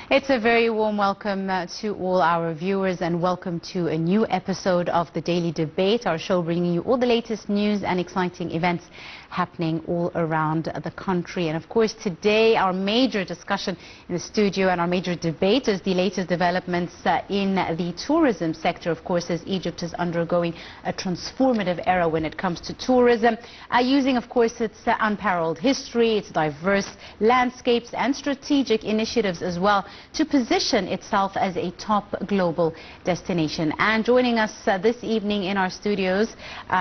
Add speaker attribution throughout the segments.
Speaker 1: It's a very warm welcome to all our viewers and welcome to a new episode of the Daily Debate, our show bringing you all the latest news and exciting events happening all around the country. And of course today our major discussion in the studio and our major debate is the latest developments in the tourism sector, of course, as Egypt is undergoing a transformative era when it comes to tourism, using of course its unparalleled history, its diverse landscapes and strategic initiatives as well to position itself as a top global destination. And joining us this evening in our studios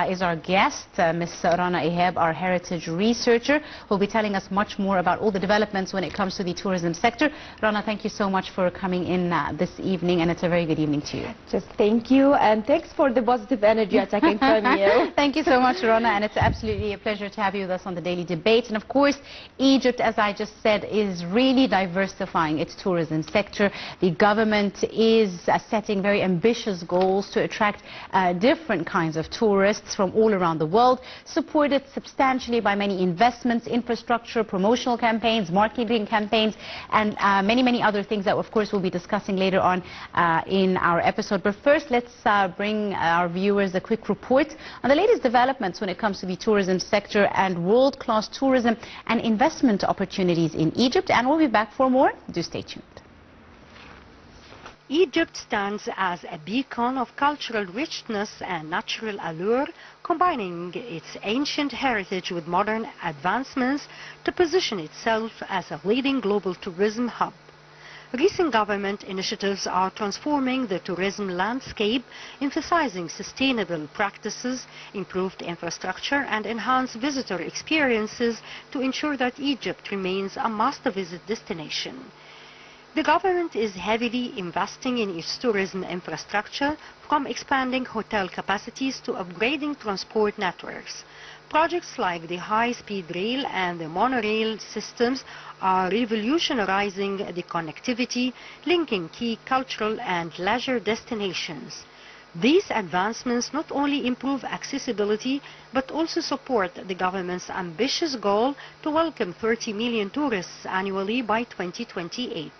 Speaker 1: is our guest, Ms. Rana Ehab, our heritage researcher, who will be telling us much more about all the developments when it comes to the tourism sector. Rana, thank you so much for coming in this evening, and it's a very good evening to you.
Speaker 2: Just thank you, and thanks for the positive energy attacking from you.
Speaker 1: Thank you so much, Rana, and it's absolutely a pleasure to have you with us on the Daily Debate. And of course, Egypt, as I just said, is really diversifying its tourism sector. The government is setting very ambitious goals to attract different kinds of tourists from all around the world, supported substantially by many investments, infrastructure, promotional campaigns, marketing campaigns, and many other things that of course we'll be discussing later on in our episode. But first, let's bring our viewers a quick report on the latest developments when it comes to the tourism sector and world-class tourism and investment opportunities in Egypt, and we'll be back for more. Do stay tuned.
Speaker 3: Egypt stands as a beacon of cultural richness and natural allure, combining its ancient heritage with modern advancements to position itself as a leading global tourism hub. Recent government initiatives are transforming the tourism landscape, emphasizing sustainable practices, improved infrastructure, and enhanced visitor experiences to ensure that Egypt remains a must-visit destination. The government is heavily investing in its tourism infrastructure, from expanding hotel capacities to upgrading transport networks. Projects like the high-speed rail and the monorail systems are revolutionizing the connectivity, linking key cultural and leisure destinations. These advancements not only improve accessibility, but also support the government's ambitious goal to welcome 30 million tourists annually by 2028.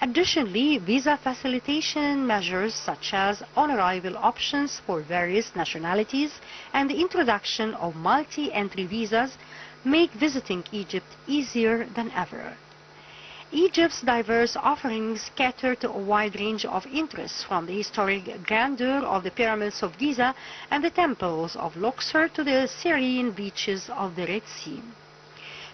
Speaker 3: Additionally, visa facilitation measures such as on-arrival options for various nationalities and the introduction of multi-entry visas make visiting Egypt easier than ever. Egypt's diverse offerings cater to a wide range of interests, from the historic grandeur of the pyramids of Giza and the temples of Luxor to the serene beaches of the Red Sea.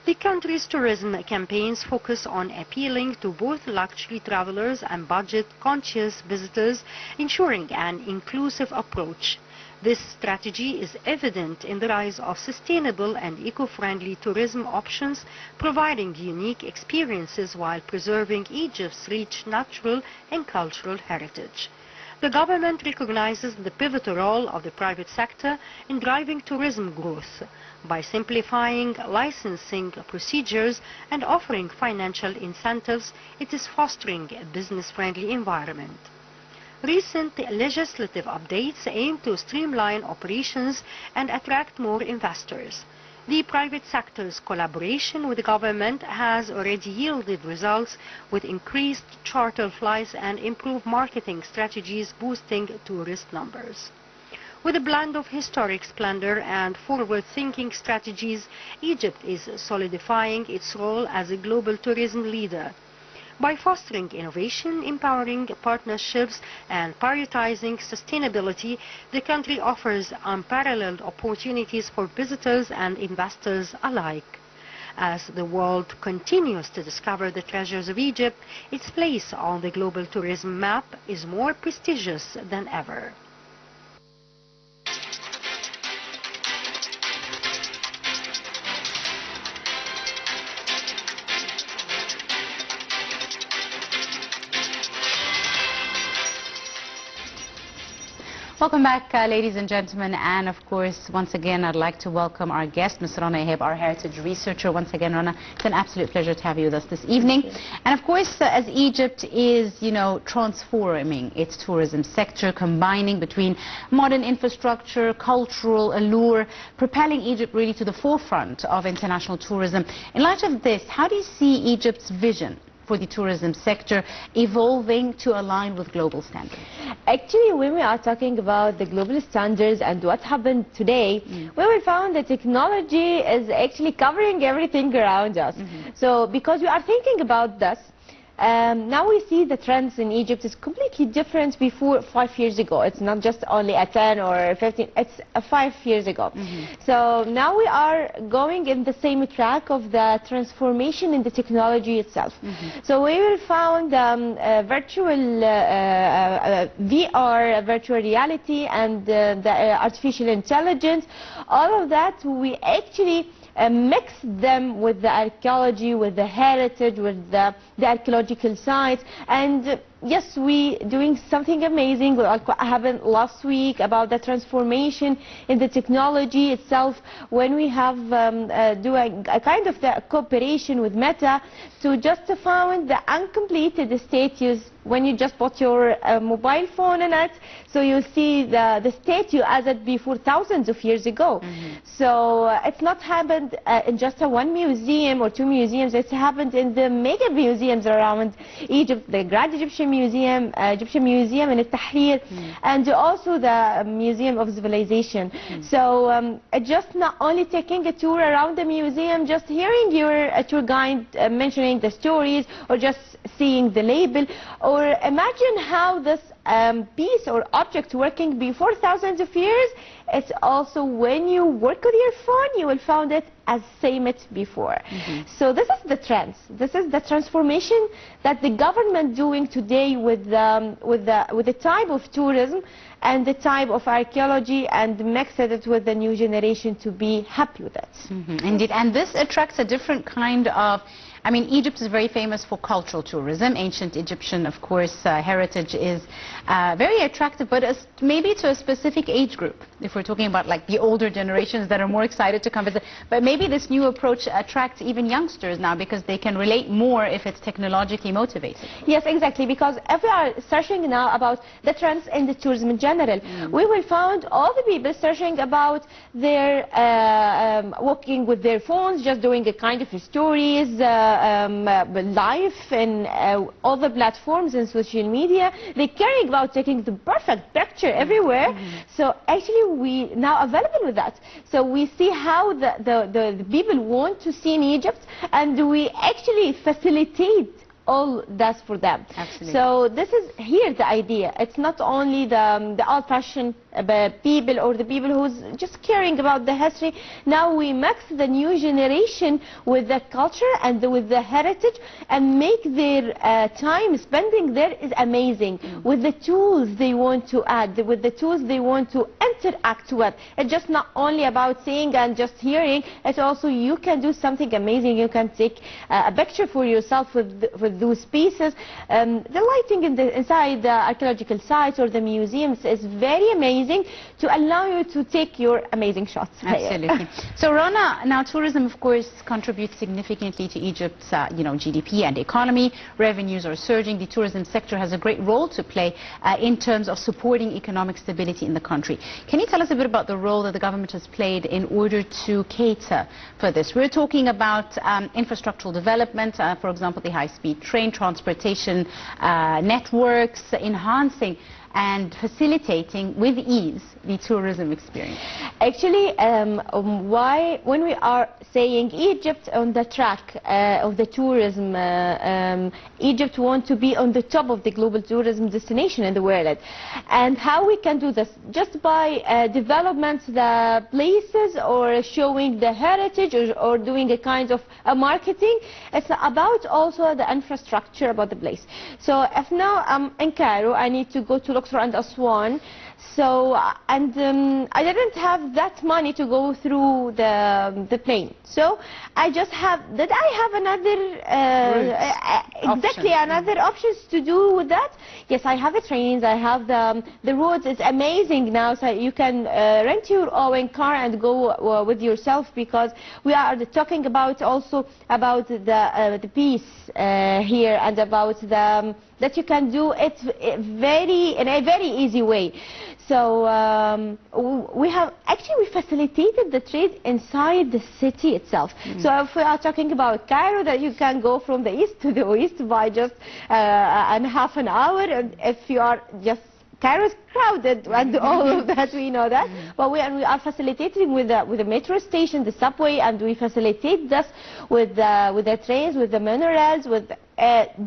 Speaker 3: The country's tourism campaigns focus on appealing to both luxury travelers and budget-conscious visitors, ensuring an inclusive approach. This strategy is evident in the rise of sustainable and eco-friendly tourism options, providing unique experiences while preserving Egypt's rich natural and cultural heritage. The government recognizes the pivotal role of the private sector in driving tourism growth. By simplifying licensing procedures and offering financial incentives, it is fostering a business-friendly environment. Recent legislative updates aim to streamline operations and attract more investors. The private sector's collaboration with the government has already yielded results, with increased charter flights and improved marketing strategies boosting tourist numbers. With a blend of historic splendor and forward-thinking strategies, Egypt is solidifying its role as a global tourism leader. By fostering innovation, empowering partnerships, and prioritizing sustainability, the country offers unparalleled opportunities for visitors and investors alike. As the world continues to discover the treasures of Egypt, its place on the global tourism map is more prestigious than ever.
Speaker 1: Welcome back, ladies and gentlemen, and of course, once again, I'd like to welcome our guest, Ms. Rana Ehab, our heritage researcher. Once again, Rana, it's an absolute pleasure to have you with us this evening. And of course, as Egypt is, transforming its tourism sector, combining between modern infrastructure, cultural allure, propelling Egypt really to the forefront of international tourism. In light of this, how do you see Egypt's vision for the tourism sector evolving to align with global standards?
Speaker 2: Actually, when we are talking about the global standards and what happened today, we found that technology is actually covering everything around us. So because we are thinking about this, now we see the trends in Egypt is completely different before 5 years ago. It's not just only a 10 or 15, it's 5 years ago. So now we are going in the same track of the transformation in the technology itself. So we will found virtual VR, virtual reality, and the artificial intelligence. All of that we actually mix them with the archaeology, with the heritage, with the archaeological sites. And yes, we doing something amazing. Like what happened last week about the transformation in the technology itself, when we have doing a kind of the cooperation with Meta to just found the uncompleted statues when you just put your mobile phone in it, so you see the statue as it before thousands of years ago. So it's not happened in just one museum or two museums. It's happened in the mega museums around Egypt, the Grand Egyptian Museum, Egyptian Museum in Tahrir, and also the Museum of Civilization. So just not only taking a tour around the museum, just hearing your tour guide mentioning the stories, or just seeing the label, or imagine how this piece or object working before thousands of years, it's also when you work with your phone, you will find it as same it before. So this is the trends. This is the transformation that the government doing today with the type of tourism and the type of archaeology, and mix it with the new generation to be happy with it.
Speaker 1: Indeed, and this attracts a different kind of, I mean, Egypt is very famous for cultural tourism. Ancient Egyptian, of course, heritage is very attractive, but maybe to a specific age group. If we're talking about like the older generations that are more excited to come visit. But maybe this new approach attracts even youngsters now, because they can relate more if it's technologically motivated.
Speaker 2: Yes, exactly, because if we are searching now about the trends in the tourism in general, we will find all the people searching about their walking with their phones, just doing a kind of stories, live in all the platforms and social media. They're caring about taking the perfect picture everywhere. So actually we now available with that. So we see how the people want to see in Egypt, and we actually facilitate all that for them.
Speaker 1: Absolutely.
Speaker 2: So this is here the idea. It's not only the old-fashioned people or the people who's just caring about the history. Now we mix the new generation with the culture and with the heritage, and make their time spending there is amazing, with the tools they want to add, with the tools they want to interact with. It's just not only about seeing and just hearing. It's also you can do something amazing. You can take a picture for yourself with those pieces. The lighting inside the archaeological sites or the museums is very amazing, to allow you to take your amazing shots.
Speaker 1: Absolutely. So Rana, now tourism of course contributes significantly to Egypt's GDP and economy. Revenues are surging. The tourism sector has a great role to play in terms of supporting economic stability in the country. Can you tell us a bit about the role that the government has played in order to cater for this? We're talking about infrastructural development, for example the high-speed train, transportation networks, enhancing and facilitating with ease the tourism experience.
Speaker 2: Actually, when we are saying Egypt on the track of the tourism, Egypt wants to be on the top of the global tourism destination in the world. And how we can do this? Just by development the places, or showing the heritage, or doing a kind of marketing. It's about also the infrastructure about the place. So if now I'm in Cairo, I need to go to Luxor and Aswan. So I didn't have that money to go through the plane. So I just have another another options to do with that. Yes, I have the trains, I have the roads. It's amazing now. So you can rent your own car and go with yourself, because we are talking about also about the peace here, and about that you can do it in a very easy way. So we facilitated the trade inside the city itself. So if we are talking about Cairo, that you can go from the east to the west by just half an hour, and if you are just Cairo is crowded and all of that, we know that. But we are facilitating with the metro station, the subway, and we facilitate this with the trains, with the monorails, with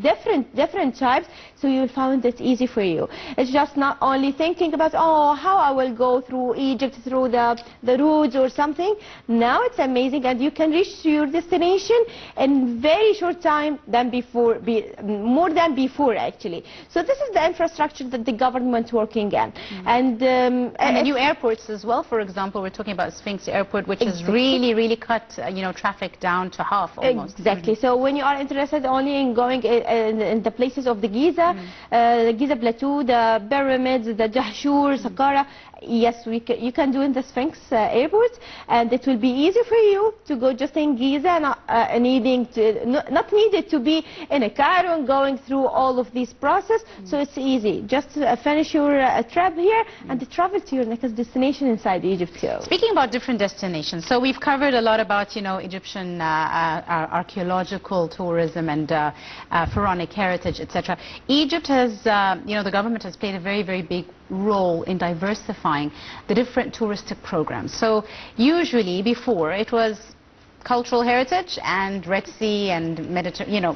Speaker 2: different types. So you will find it easy for you. It's just not only thinking about, oh, how I will go through Egypt, through the roads or something. Now it's amazing, and you can reach to your destination in very short time than before, more than before actually. So this is the infrastructure that the government working on. And
Speaker 1: the new airports as well. For example, we're talking about Sphinx Airport, which has really cut traffic down to half almost.
Speaker 2: Exactly. So when you are interested only in going in the places of the Giza, the Giza Plateau, the pyramids, the Jahshur, Saqqara, yes, you can do in the Sphinx Airport, and it will be easy for you to go just in Giza, not needed to be in a Cairo and going through all of these process. So it's easy. Just finish your trip here and travel to your next destination inside Egypt.
Speaker 1: Speaking about different destinations, so we've covered a lot about Egyptian archaeological tourism and pharaonic heritage, etc. Egypt has, the government has played a very big role in diversifying the different touristic programs. So usually before it was cultural heritage and Red Sea and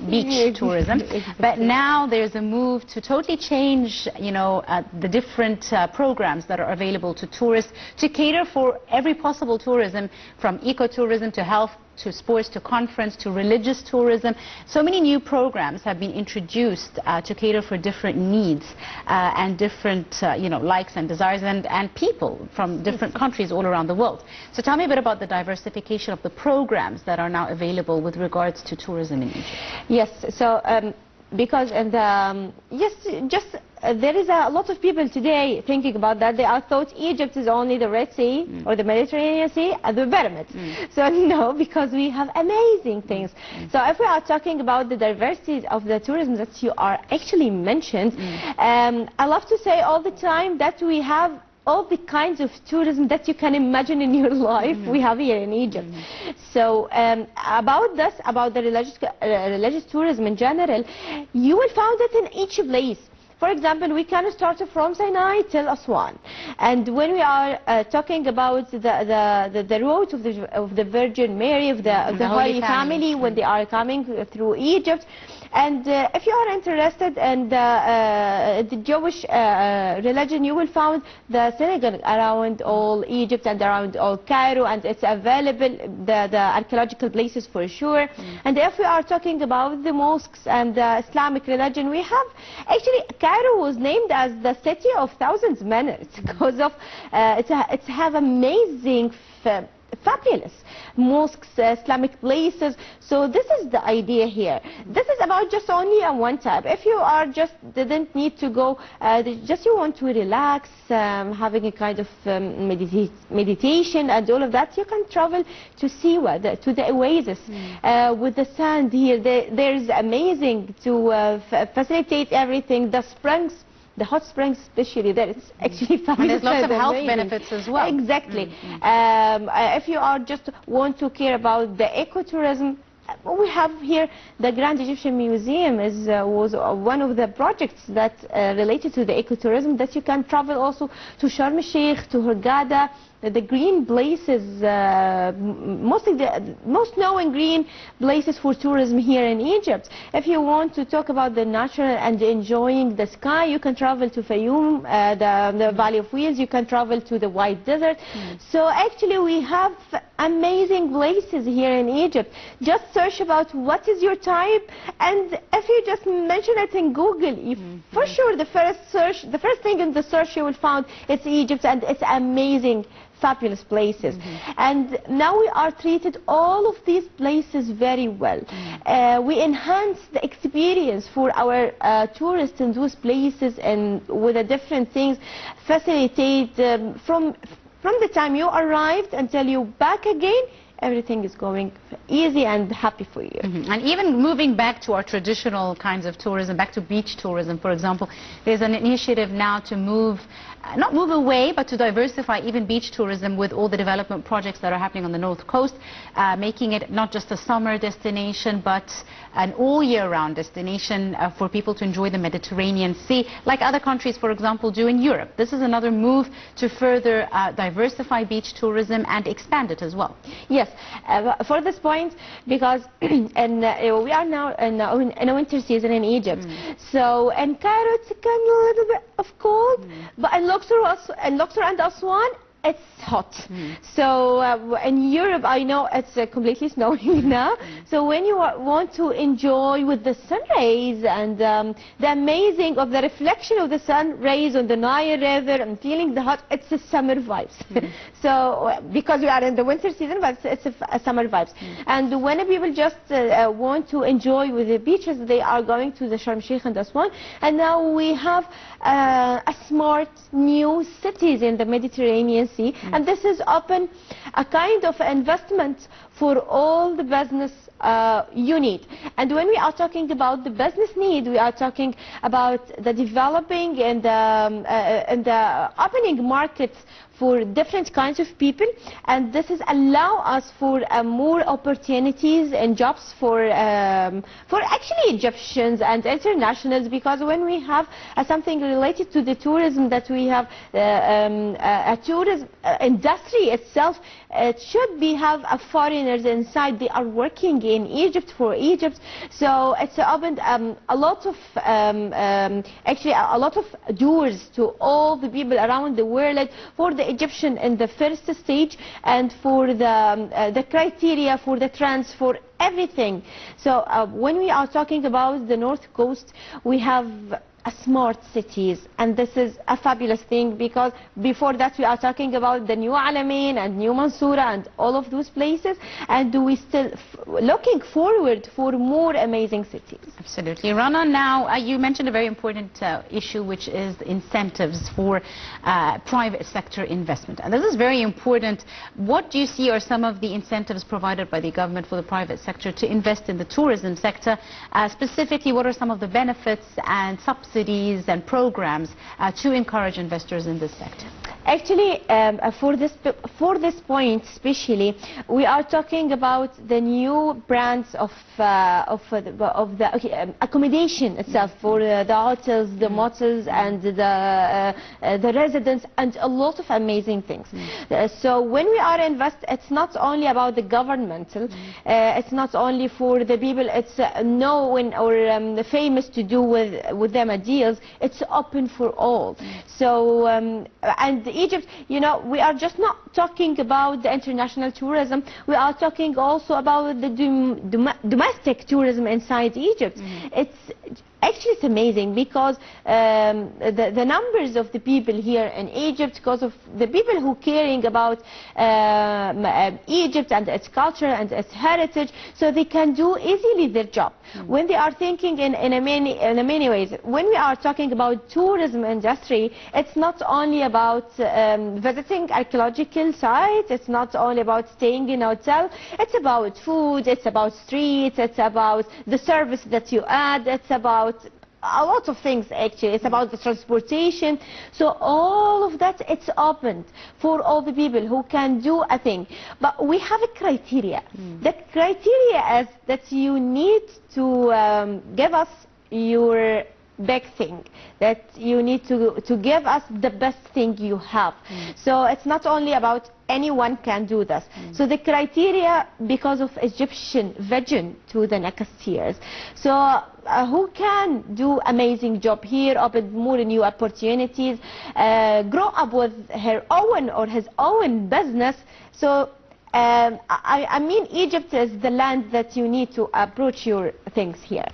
Speaker 1: beach tourism, but now there's a move to totally change the different programs that are available to tourists to cater for every possible tourism, from ecotourism to health to sports to conference to religious tourism. So many new programs have been introduced to cater for different needs and different likes and desires and people from different countries all around the world. So tell me a bit about the diversification of the programs that are now available with regards to tourism in Egypt.
Speaker 2: Yes, so because there is a lot of people today thinking about that. They are thought Egypt is only the Red Sea or the Mediterranean Sea and the pyramids. So no, because we have amazing things. So if we are talking about the diversity of the tourism that you are actually mentioned, I love to say all the time that we have all the kinds of tourism that you can imagine in your life, we have here in Egypt. So about the religious tourism in general, you will find it in each place. For example, we can start from Sinai till Aswan, and when we are talking about the road of the Virgin Mary, of the Holy Family, when they are coming through Egypt. And if you are interested in the Jewish religion, you will find the synagogue around all Egypt and around all Cairo, and it's available, the archaeological places for sure. And if we are talking about the mosques and the Islamic religion, we have actually Cairo was named as the city of thousands minutes because of it have amazing fabulous mosques, Islamic places. So this is the idea here. This is about just only one type. If you are didn't need to go, just you want to relax, having a kind of meditation and all of that, you can travel to Siwa, to the oasis, with the sand here. There's amazing to facilitate everything. The springs, the hot springs especially, there it's actually fabulous.
Speaker 1: And there's lots of health benefits as well.
Speaker 2: Exactly. If you are just want to care about the ecotourism, we have here the Grand Egyptian Museum was one of the projects that related to the ecotourism, that you can travel also to Sharm el-Sheikh, to Hurghada, the green places, mostly the most known green places for tourism here in Egypt. If you want to talk about the natural and enjoying the sky, you can travel to Fayoum, the Valley of Wheels, you can travel to the White Desert. So actually we have amazing places here in Egypt. Just search about what is your type, and if you just mention it in Google, for sure the first thing in the search you will find it's Egypt, and it's amazing, fabulous places. And now we are treated all of these places very well. We enhance the experience for our tourists in those places, and with the different things, facilitate from the time you arrived until you back again, everything is going easy and happy for you.
Speaker 1: And even moving back to our traditional kinds of tourism, back to beach tourism, for example, there's an initiative now to move, not move away, but to diversify even beach tourism with all the development projects that are happening on the North Coast, making it not just a summer destination, but an all-year-round destination for people to enjoy the Mediterranean Sea, like other countries, for example, do in Europe. This is another move to further diversify beach tourism and expand it as well.
Speaker 2: Yes, for this point, because we are now in a winter season in Egypt. So in Cairo it's kind of a little bit of cold, but in Luxor and Aswan it's hot. So in Europe, I know it's completely snowing now. So when you want to enjoy with the sun rays and the amazing of the reflection of the sun rays on the Nile River and feeling the hot, it's a summer vibes. So because we are in the winter season, but it's a summer vibes. And when people just want to enjoy with the beaches, they are going to the Sharm Sheikh and Aswan. And now we have a smart new cities in the Mediterranean Sea, and this is open a kind of investment for all the business you need. And when we are talking about the business need, we are talking about the developing and the opening markets for different kinds of people, and this is allow us for more opportunities and jobs for actually Egyptians and internationals, because when we have something related to the tourism, that we have a tourism industry itself, it should be have foreigners inside. They are working in Egypt for Egypt, so it's opened a lot of actually a lot of doors to all the people around the world, for the Egyptian in the first stage, and for the criteria, for the trends, for everything. So when we are talking about the North Coast, we have smart cities, and this is a fabulous thing, because before that we are talking about the new Alamein and new Mansoura and all of those places, and we still looking forward for more amazing cities.
Speaker 1: Absolutely. Rana, now you mentioned a very important issue, which is incentives for private sector investment, and this is very important. What do you see are some of the incentives provided by the government for the private sector to invest in the tourism sector? Specifically, what are some of the benefits and subsidies and programs to encourage investors in this sector?
Speaker 2: Actually, for this point especially, we are talking about the new brands of the accommodation itself, for the hotels, the motels, and the residents, and a lot of amazing things. So when we are invest, it's not only about the governmental, it's not only for the people, it's known or famous to do with them deals. It's open for all. So and Egypt, you know, we are just not talking about the international tourism, we are talking also about the domestic tourism inside Egypt. Actually, it's amazing, because the numbers of the people here in Egypt, because of the people who caring about Egypt and its culture and its heritage, so they can do easily their job. When they are thinking in many ways, when we are talking about tourism industry, it's not only about visiting archaeological sites, it's not only about staying in a hotel, it's about food, it's about streets, it's about the service that you add, it's about a lot of things actually. It's about the transportation. So all of that, it's open for all the people who can do a thing. But we have a criteria. That criteria is that you need to give us your big thing, that you need to give us the best thing you have. So it's not only about anyone can do this. So the criteria, because of Egyptian vision to the next years. So who can do amazing job here, open more new opportunities, grow up with her own or his own business. So I mean, Egypt is the land that you need to approach your things here.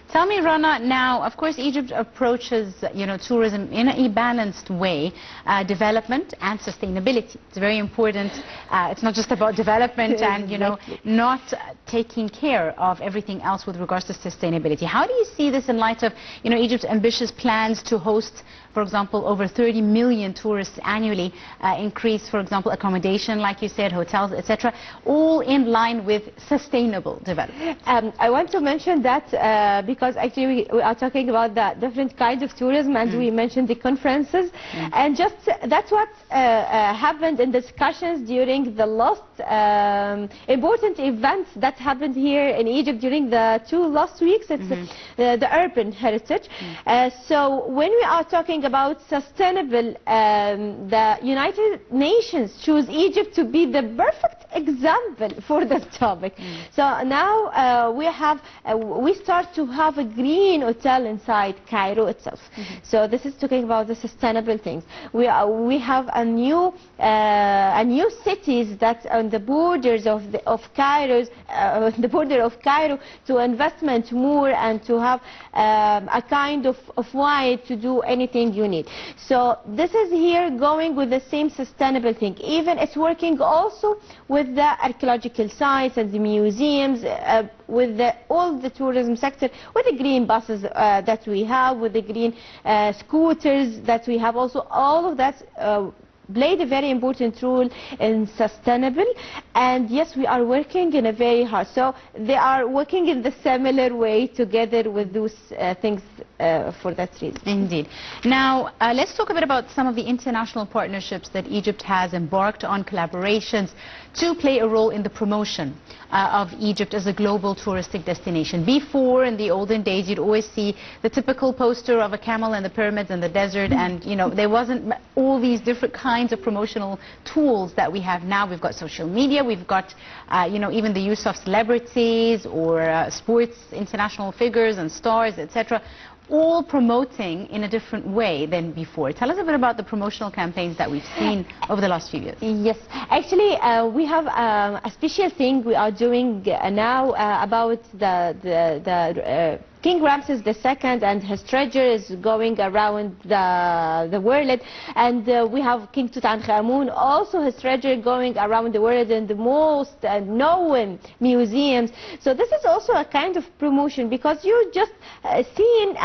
Speaker 1: Tell me, Rana, now, of course, Egypt approaches, tourism in a balanced way, development and sustainability. It's very important It's not just about development and, you know, not taking care of everything else with regards to sustainability. How do you see this in light of, you know, Egypt's ambitious plans to host, for example, over 30 million tourists annually, increase, for example, accommodation, like you said, hotels, etc., all in line with sustainable development?
Speaker 2: I want to mention that because actually we are talking about the different kinds of tourism, and we mentioned the conferences, and just that's what happened in discussions during the last important events that happened here in Egypt during the last 2 weeks. It's the urban heritage. So when we are talking about sustainable, the United Nations choose Egypt to be the perfect example for this topic. So now we start to have a green hotel inside Cairo itself. So this is talking about the sustainable things. We have a new cities that on the borders of Cairo, the border of Cairo, to investment more and to have a kind of way to do anything you need. So this is here going with the same sustainable thing. Even it's working also with the archaeological sites and the museums, with all the tourism sector, with the green buses that we have, with the green scooters that we have. Also, all of that played a very important role in sustainable, and yes, we are working in a very hard. So they are working in the similar way together with those things for that reason.
Speaker 1: Indeed. Now, let's talk a bit about some of the international partnerships that Egypt has embarked on, collaborations to play a role in the promotion of Egypt as a global touristic destination. Before, in the olden days, you'd always see the typical poster of a camel and the pyramids and the desert, and, you know, there wasn't all these different kinds of promotional tools that we have now. We've got social media, we've got, you know, even the use of celebrities or sports international figures and stars, etc., all promoting in a different way than before. Tell us a bit about the promotional campaigns that we've seen over the last few years.
Speaker 2: Yes, actually we have a special thing we are doing now about the King Ramses II and his treasure is going around the world, and we have King Tutankhamun, also his treasure going around the world in the most known museums. So this is also a kind of promotion, because you just seen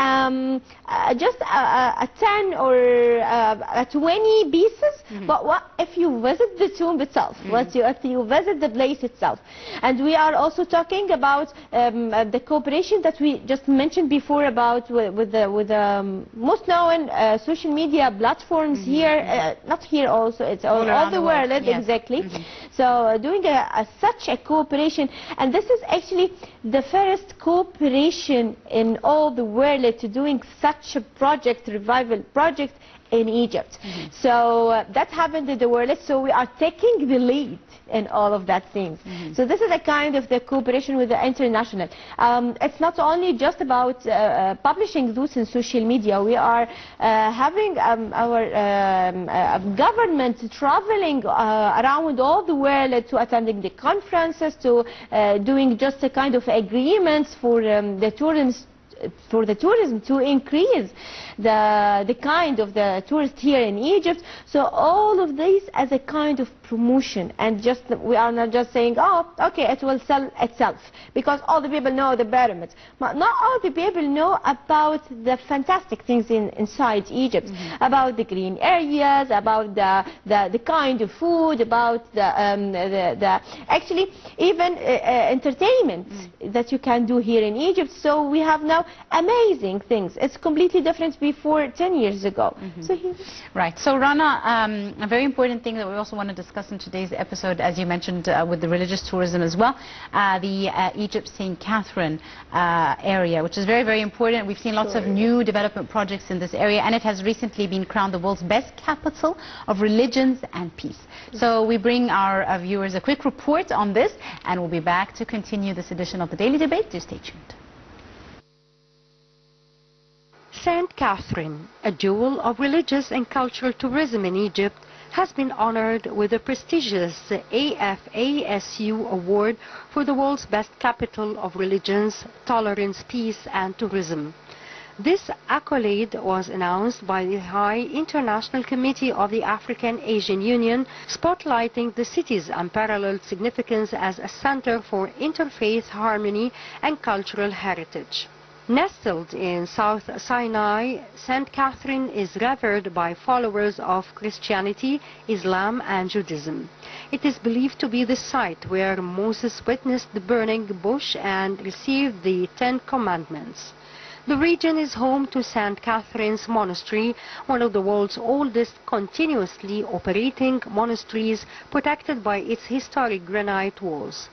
Speaker 2: just a 10 or a 20 pieces, but what if you visit the tomb itself, if you visit the place itself? And we are also talking about the cooperation that we just mentioned before about with the most known social media platforms here, not here also, it's all the world, yes. Exactly. So doing such a cooperation, and this is actually the first cooperation in all the world to doing such a project, revival project in Egypt. So that happened in the world, so we are taking the lead in all of that things. So this is a kind of the cooperation with the international. It's not only just about publishing those in social media. We are having our government traveling around all the world to attending the conferences, to doing just a kind of agreements for the tourism to increase the kind of the tourist here in Egypt. So all of this as a kind of promotion, and just we are not just saying, oh, okay, it will sell itself, because all the people know the pyramids, but not all the people know about the fantastic things inside Egypt, about the green areas, about the kind of food, about the actually even entertainment that you can do here in Egypt. So we have now amazing things. It's completely different before 10 years ago. So
Speaker 1: right. So Rana, a very important thing that we also want to discuss in today's episode, as you mentioned, with the religious tourism as well, the Egypt St. Catherine area, which is very, very important. We've seen lots of new development projects in this area, and it has recently been crowned the world's best capital of religions and peace. So we bring our viewers a quick report on this, and we'll be back to continue this edition of the Daily Debate. Do stay tuned.
Speaker 3: St. Catherine, a jewel of religious and cultural tourism in Egypt, has been honored with the prestigious AFASU Award for the world's best capital of religions, tolerance, peace and tourism. This accolade was announced by the High International Committee of the African-Asian Union, spotlighting the city's unparalleled significance as a center for interfaith harmony and cultural heritage. Nestled in South Sinai, St. Catherine is revered by followers of Christianity, Islam and Judaism. It is believed to be the site where Moses witnessed the burning bush and received the Ten Commandments. The region is home to St. Catherine's Monastery, one of the world's oldest continuously operating monasteries protected by its historic granite walls.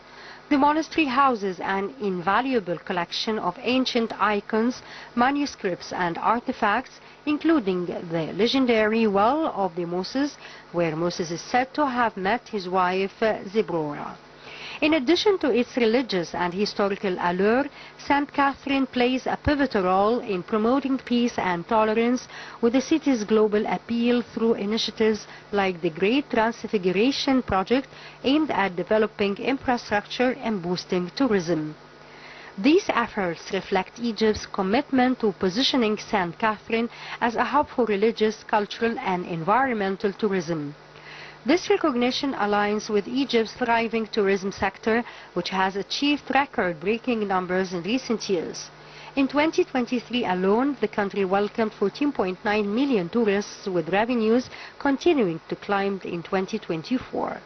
Speaker 3: The monastery houses an invaluable collection of ancient icons, manuscripts and artifacts, including the legendary Well of the Moses, where Moses is said to have met his wife Zipporah. In addition to its religious and historical allure, St. Catherine plays a pivotal role in promoting peace and tolerance with the city's global appeal through initiatives like the Great Transfiguration Project aimed at developing infrastructure and boosting tourism. These efforts reflect Egypt's commitment to positioning St. Catherine as a hub for religious, cultural and environmental tourism. This recognition aligns with Egypt's thriving tourism sector, which has achieved record-breaking numbers in recent years. In 2023 alone, the country welcomed 14.9 million tourists, with revenues continuing to climb in 2024.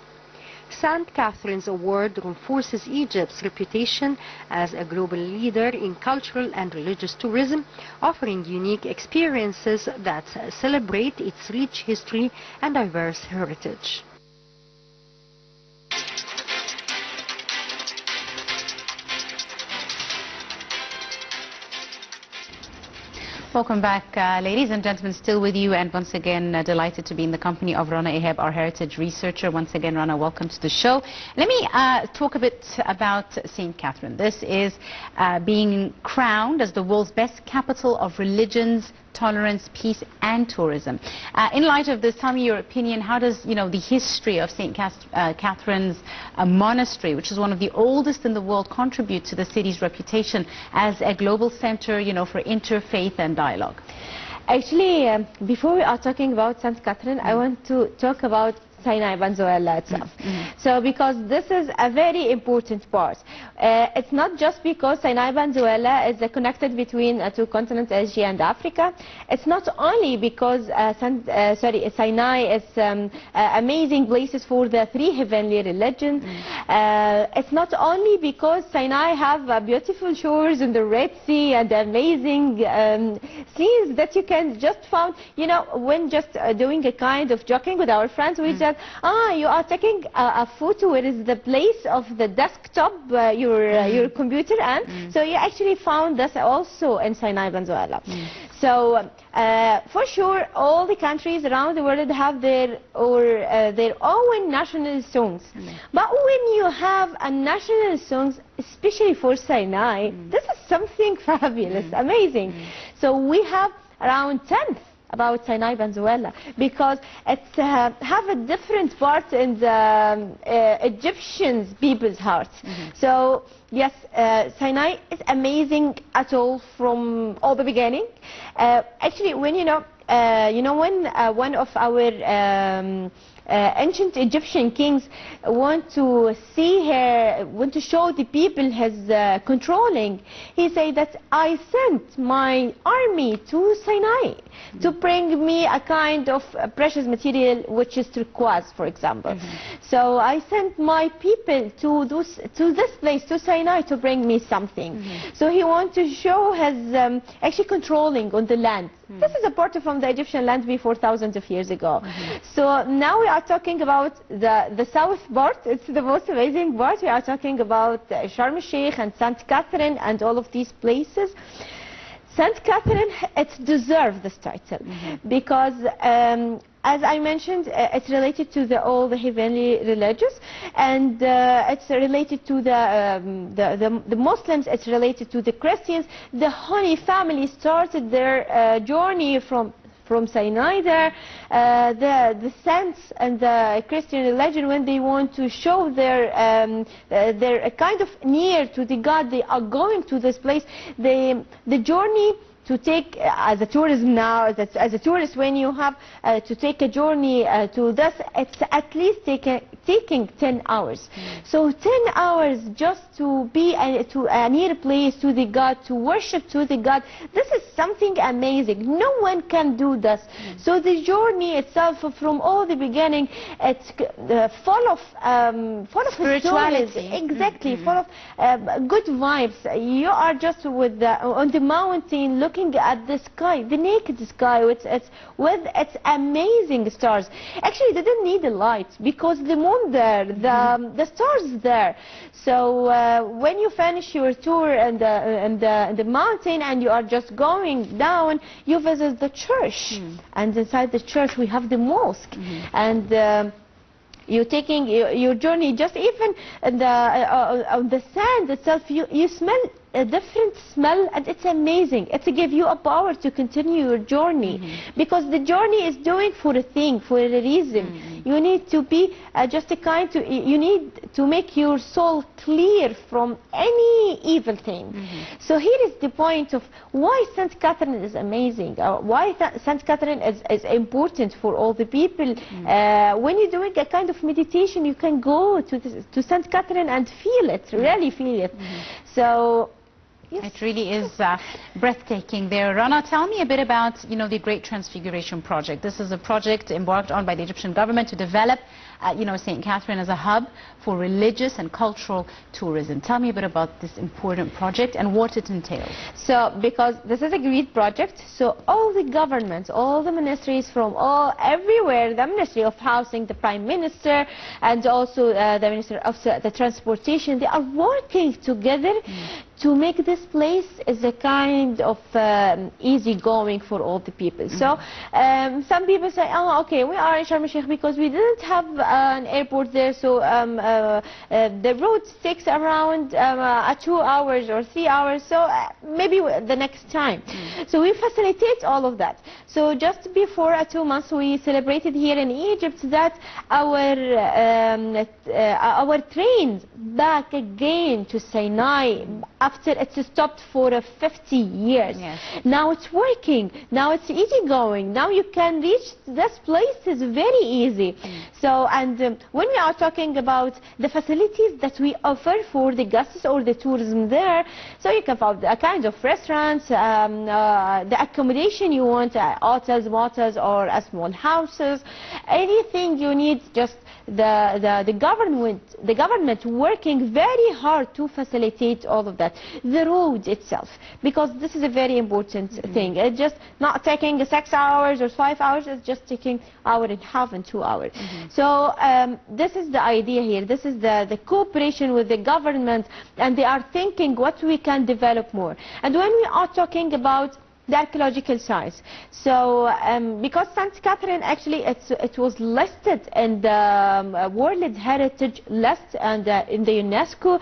Speaker 3: St. Catherine's Award reinforces Egypt's reputation as a global leader in cultural and religious tourism, offering unique experiences that celebrate its rich history and diverse heritage.
Speaker 1: Welcome back, ladies and gentlemen, still with you, and once again delighted to be in the company of Rana Ehab, our heritage researcher. Once again, Rana, welcome to the show. Let me talk a bit about St. Catherine. This is being crowned as the world's best capital of religions, tolerance, peace and tourism. In light of this, tell me your opinion. How does the history of St. Catherine's monastery, which is one of the oldest in the world, contribute to the city's reputation as a global center for interfaith and dialogue?
Speaker 2: Actually, before we are talking about St. Catherine, I want to talk about Sinai Venezuela itself. So because this is a very important part. It's not just because Sinai Venezuela is connected between two continents, Asia and Africa. It's not only because Sinai is amazing places for the three heavenly religions. It's not only because Sinai have beautiful shores in the Red Sea and amazing scenes that you can just find, when just doing a kind of joking with our friends, we just you are taking a photo where is the place of the desktop, your computer, and so you actually found this also in Sinai Venezuela. So for sure all the countries around the world have their own national songs, but when you have a national song especially for Sinai, this is something fabulous, amazing. So we have around 10 about Sinai Venezuela, because it's have a different part in the Egyptian people's hearts. So yes, Sinai is amazing at all from all the beginning. Actually, when when one of our ancient Egyptian kings want to show the people his controlling, he said that I sent my army to Sinai to bring me a kind of precious material which is turquoise, for example. So I sent my people to this place, to Sinai, to bring me something. So he wants to show his actually controlling on the land. This is a part from the Egyptian land before thousands of years ago. So now we are talking about the south part. It's the most amazing part. We are talking about Sharm el-Sheikh and St. Catherine and all of these places. St. Catherine, it deserves this title because as I mentioned, it's related to all the heavenly religions, and it's related to the Muslims, it's related to the Christians. The Holy Family started their journey from Sinai there. The saints and the Christian religion, when they want to show their kind of near to the God, they are going to this place. The journey to take as a tourism now, as a tourist, when you have to take a journey to this, it's at least taking 10 hours. So 10 hours just to be to a near place to the God, to worship to the God. This is something amazing. No one can do this. So the journey itself, from all the beginning, it's full of spirituality. Exactly, full of good vibes. You are just with on the mountain, looking at the sky, the naked sky, with its amazing stars. Actually, they didn't need a light because the moon there, the stars there. So when you finish your tour and the mountain, and you are just going down, you visit the church, and inside the church we have the mosque, and you're taking your journey. Just even on the sand itself, you smell a different smell, and it's amazing. It gives you a power to continue your journey, because the journey is doing for a thing, for a reason. You need to be just a kind to, you need to make your soul clear from any evil thing. So here is the point of why St. Catherine is amazing, why St. Catherine is important for all the people. When you're doing a kind of meditation, you can go to St. Catherine and feel it, really feel it. So yes.
Speaker 1: It really is breathtaking there. Rana, tell me a bit about, the Great Transfiguration Project. This is a project embarked on by the Egyptian government to develop, St. Catherine as a hub for religious and cultural tourism. Tell me a bit about this important project and what it entails.
Speaker 2: So, because this is a great project, so all the governments, all the ministries from everywhere, the Ministry of Housing, the Prime Minister, and also the Minister of the Transportation, they are working together to make this place as a kind of easy going for all the people. So some people say, oh, okay, we are in Sharm el-Sheikh because we didn't have an airport there, so the road takes around 2 hours or 3 hours, so maybe the next time. So we facilitate all of that. So just before 2 months, we celebrated here in Egypt that our trains back again to Sinai after it's stopped for 50 years. Yes. Now it's working. Now it's easy going. Now you can reach this place is very easy. So, and when we are talking about the facilities that we offer for the guests or the tourism there, so you can find a kind of restaurants, the accommodation you want, hotels, motels, or small houses, anything you need. Just the government working very hard to facilitate all of that. The road itself, because this is a very important thing. It's just not taking 6 hours or 5 hours, it's just taking 1.5 hours and 2 hours. So this is the idea here. This is the cooperation with the government, and they are thinking what we can develop more. And when we are talking about the archaeological sites, so because St. Catherine actually it was listed in the World Heritage List and in the UNESCO,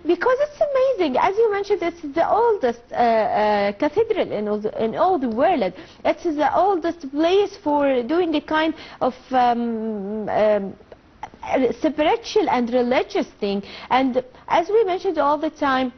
Speaker 2: because it's amazing. As you mentioned, it's the oldest cathedral in all the world. It's the oldest place for doing a kind of spiritual and religious thing. And as we mentioned all the time,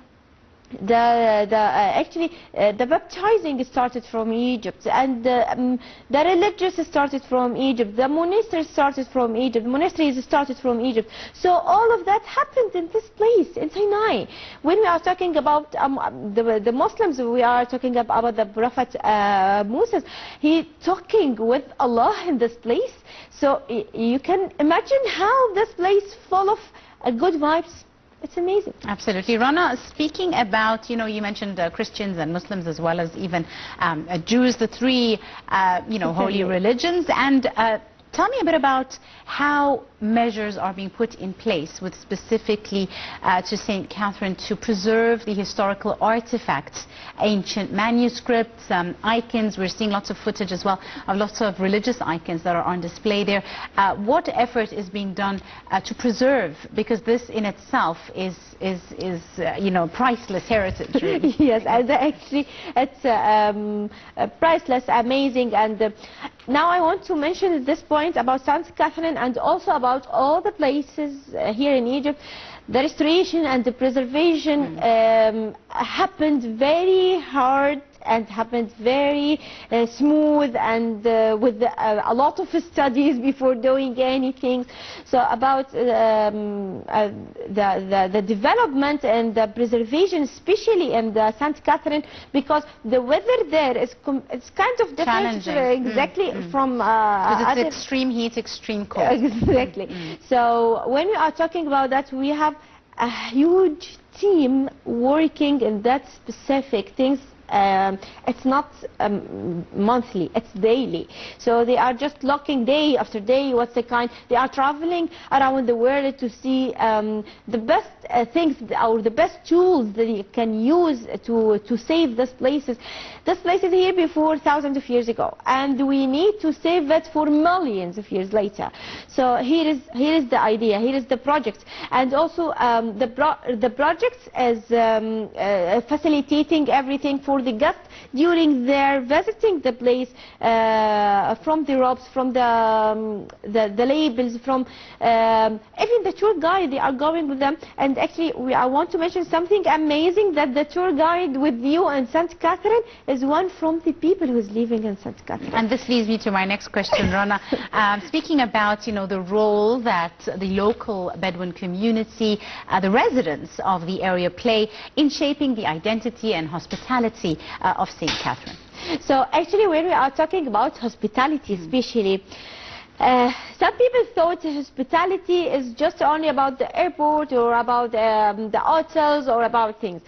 Speaker 2: actually the baptizing started from Egypt, and the religious started from Egypt, the monasteries started from Egypt, so all of that happened in this place in Sinai. When we are talking about the Muslims, we are talking about the Prophet Moses. He talking with Allah in this place, so you can imagine how this place full of good vibes. It's amazing. Absolutely.
Speaker 1: Rana, speaking about, you mentioned Christians and Muslims as well as even Jews, the three, holy religions, and tell me a bit about how measures are being put in place with specifically to St. Catherine to preserve the historical artifacts, ancient manuscripts, icons. We're seeing lots of footage as well of lots of religious icons that are on display there. What effort is being done to preserve, because this in itself is priceless heritage, really.
Speaker 2: Yes, and actually it's priceless, amazing. And now I want to mention at this point about St. Catherine and also about all the places here in Egypt. The restoration and the preservation happened very hard and happened very smooth and with a lot of studies before doing anything. So about the development and the preservation, especially in the St. Catherine, because the weather there is it's kind of different exactly from
Speaker 1: because it's extreme heat, extreme cold.
Speaker 2: Exactly. So when we are talking about that, we have a huge team working in that specific things. It's not monthly, it's daily. So they are just looking day after day what's the kind. They are traveling around the world to see the best things or the best tools that you can use to save these places. This place is here before thousands of years ago, and we need to save it for millions of years later. So here is the idea, here is the project, and also the project is facilitating everything for the guests during their visiting the place, from the ropes, from the labels, from even the tour guide. They are going with them, and actually I want to mention something amazing, that the tour guide with you in St. Catherine is one from the people who is living in St. Catherine.
Speaker 1: And this leads me to my next question, Rana. Speaking about the role that the local Bedouin community, the residents of the area play in shaping the identity and hospitality of St. Catherine.
Speaker 2: So actually when we are talking about hospitality especially, some people thought hospitality is just only about the airport or about the hotels or about things.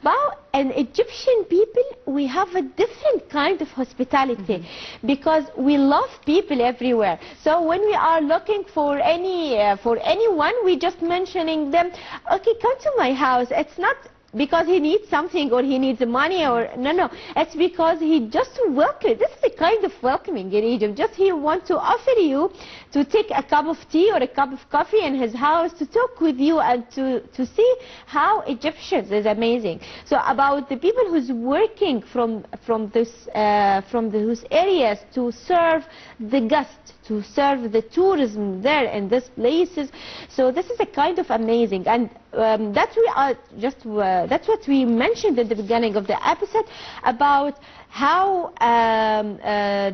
Speaker 2: But in Egyptian people, we have a different kind of hospitality because we love people everywhere. So when we are looking for anyone, we just mentioning them, okay, come to my house. It's not because he needs something or he needs money or no, it's because he just welcome. This is the kind of welcoming in Egypt. Just he wants to offer you to take a cup of tea or a cup of coffee in his house, to talk with you and to see how Egyptians is amazing. So about the people who's working from those areas to serve the guests, to serve the tourism there in these places. So this is a kind of amazing, and that's what we mentioned at the beginning of the episode about how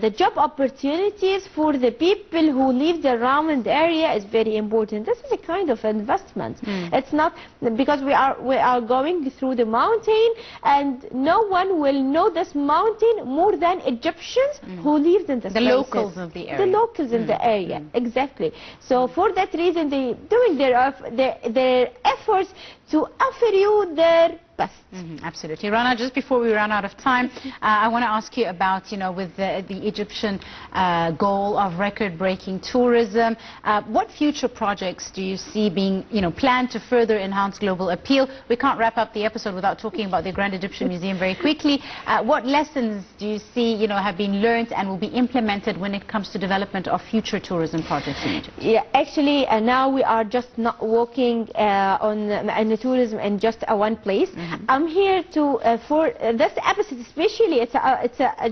Speaker 2: the job opportunities for the people who live around the area is very important. This is a kind of investment. It's not because we are going through the mountain, and no one will know this mountain more than Egyptians who lived in this
Speaker 1: the
Speaker 2: places.
Speaker 1: Locals of the area.
Speaker 2: The locals in the area, exactly. So for that reason, they doing their efforts to offer you their best.
Speaker 1: Absolutely. Rana, just before we run out of time, I want to ask you about, with the Egyptian goal of record-breaking tourism, what future projects do you see being, planned to further enhance global appeal? We can't wrap up the episode without talking about the Grand Egyptian Museum very quickly. What lessons do you see, have been learned and will be implemented when it comes to development of future tourism projects in Egypt?
Speaker 2: Yeah, actually, now we are just not working on the tourism in just one place. I'm here to for this episode especially. It's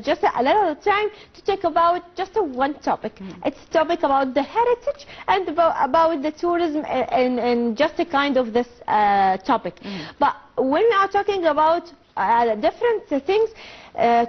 Speaker 2: just a little time to talk about just one topic. It's a topic about the heritage and about the tourism and just a kind of this topic. But when we are talking about different things,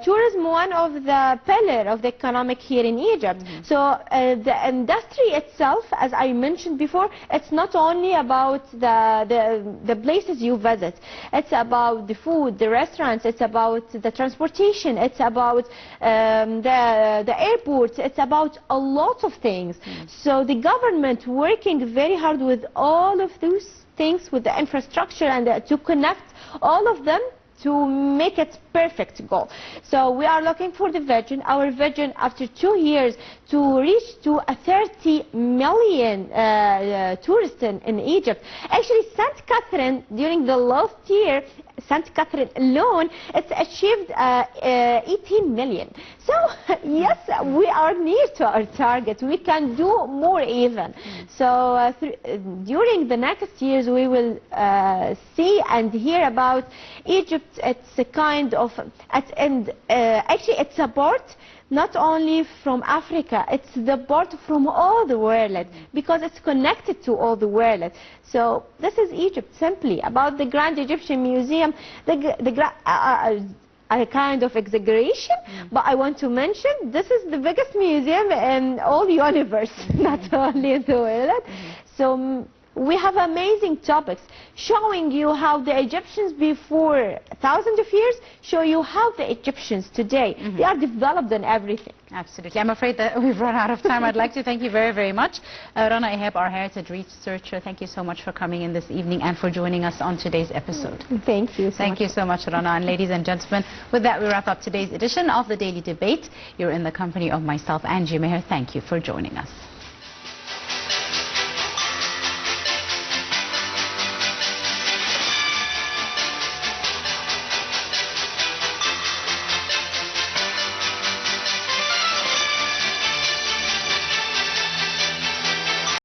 Speaker 2: tourism, one of the pillar of the economic here in Egypt. So the industry itself, as I mentioned before, it's not only about the places you visit. It's about the food, the restaurants. It's about the transportation. It's about the airports. It's about a lot of things. So the government working very hard with all of those things, with the infrastructure, and to connect all of them to make it perfect goal. So we are looking for the vision, our vision after 2 years to reach to a 30 million tourists in Egypt. Actually, St. Catherine during the last year, St. Catherine alone, it's achieved 18 million. So yes, we are near to our target. We can do more even. So during the next years, we will see and hear about Egypt. It's a kind of actually it's a part not only from Africa, it's the part from all the world, because it's connected to all the world. So this is Egypt simply. About the Grand Egyptian Museum, I a kind of exaggeration, but I want to mention this is the biggest museum in all universe, not only the world. So we have amazing topics showing you how the Egyptians before thousands of years show you how the Egyptians today, they are developed in everything.
Speaker 1: Absolutely. I'm afraid that we've run out of time. I'd like to thank you very, very much. Rana Ehab, our heritage researcher, thank you so much for coming in this evening and for joining us on today's episode.
Speaker 2: Thank you so much.
Speaker 1: Thank you so much, Rana. And ladies and gentlemen, with that we wrap up today's edition of the Daily Debate. You're in the company of myself, Angie Meher. Thank you for joining us.